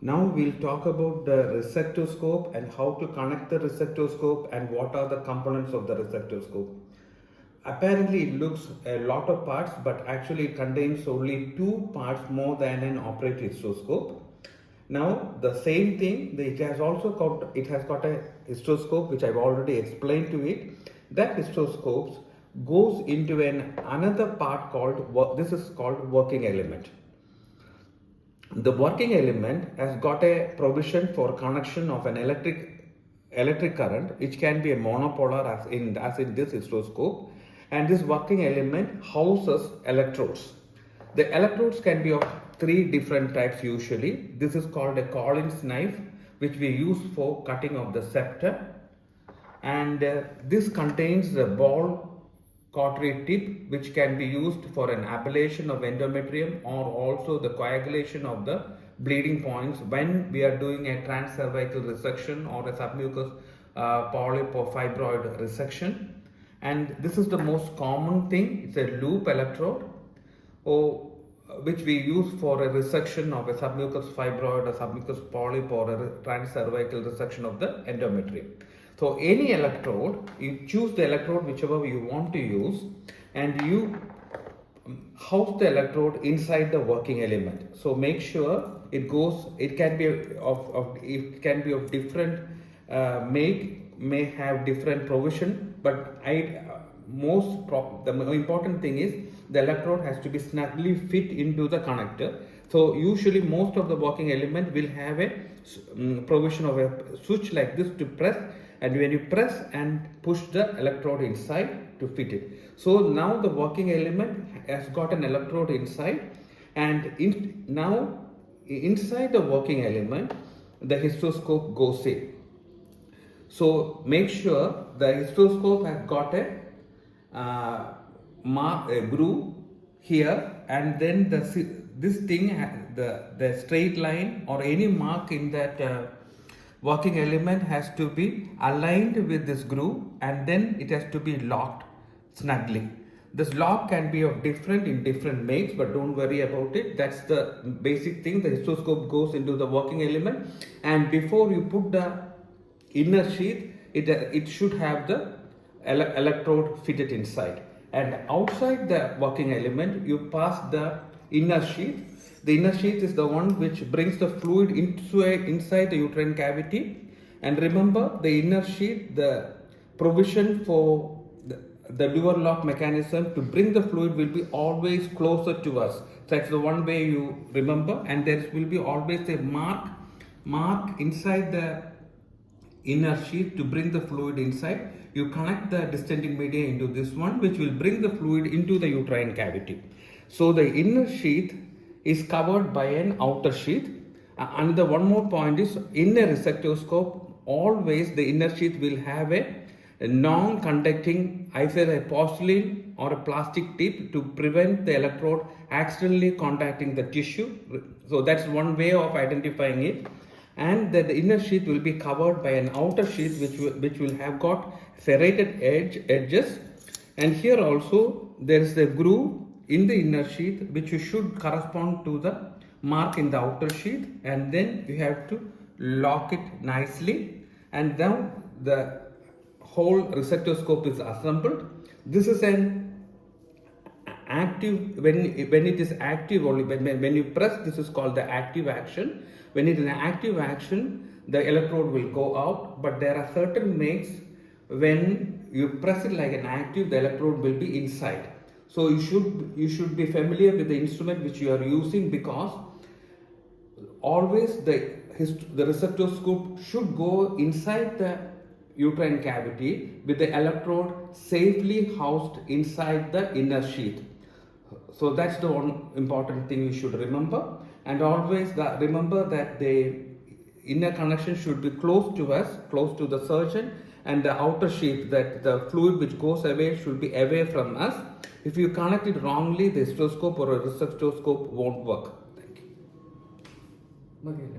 Now we'll talk about the resectoscope and how to connect the resectoscope and what are the components of the resectoscope. Apparently it looks a lot of parts, but actually it contains only 2 parts more than an operating histoscope. Now the same thing, it has got a histoscope which I've already explained to it. That histoscope goes into another part called, this is called working element. The working element has got a provision for connection of an electric current, which can be a monopolar as in this histoscope, and this working element houses electrodes. The electrodes can be of 3 different types usually. This is called a Collins knife, which we use for cutting of the scepter, and this contains the ball cautery tip, which can be used for an ablation of endometrium or also the coagulation of the bleeding points when we are doing a transcervical resection or a submucous polyp or fibroid resection. And this is the most common thing. It's a loop electrode, which we use for a resection of a submucous fibroid, a submucous polyp, or a transcervical resection of the endometrium. So any electrode, you choose the electrode whichever you want to use, and you house the electrode inside the working element. So make sure it can be of different make, may have different provision, but the important thing is the electrode has to be snugly fit into the connector. So usually most of the working element will have a provision of a switch like this to press, and when you press and push the electrode inside to fit it. So now the working element has got an electrode inside, and now inside the working element the histoscope goes in. So make sure the histoscope has got a groove here, and then the straight line or any mark in that working element has to be aligned with this groove, and then it has to be locked snugly. This lock can be of different makes, but don't worry about it. That's the basic thing. The histoscope goes into the working element, and before you put the inner sheath, it should have the electrode fitted inside, and outside the working element you pass the inner sheath. The inner sheath is the one which brings the fluid inside the uterine cavity. And remember, the inner sheath, the provision for the lever lock mechanism to bring the fluid will be always closer to us. That's the one way you remember, and there will be always a mark inside the inner sheath to bring the fluid inside. You connect the distending media into this one, which will bring the fluid into the uterine cavity. So the inner sheath is covered by an outer sheath. Another one more point is, in a resectoscope, always the inner sheath will have a non-conducting either a porcelain or a plastic tip to prevent the electrode accidentally contacting the tissue. So that's one way of identifying it. And that the inner sheath will be covered by an outer sheath which will have got serrated edges. And here also there is a groove in the inner sheath which should correspond to the mark in the outer sheath, and then you have to lock it nicely, and now the whole resectoscope is assembled. This is an active, when it is active only, when you press, this is called the active action. When it is an active action, the electrode will go out, but there are certain makes when you press it like an active, the electrode will be inside. So you should be familiar with the instrument which you are using, because always the resectoscope should go inside the uterine cavity with the electrode safely housed inside the inner sheath. So that's the one important thing you should remember. And always remember that the inner connection should be close to us, close to the surgeon, and the outer sheath, that the fluid which goes away should be away from us. If you connect it wrongly, the histoscope or a resectoscope won't work. Thank you.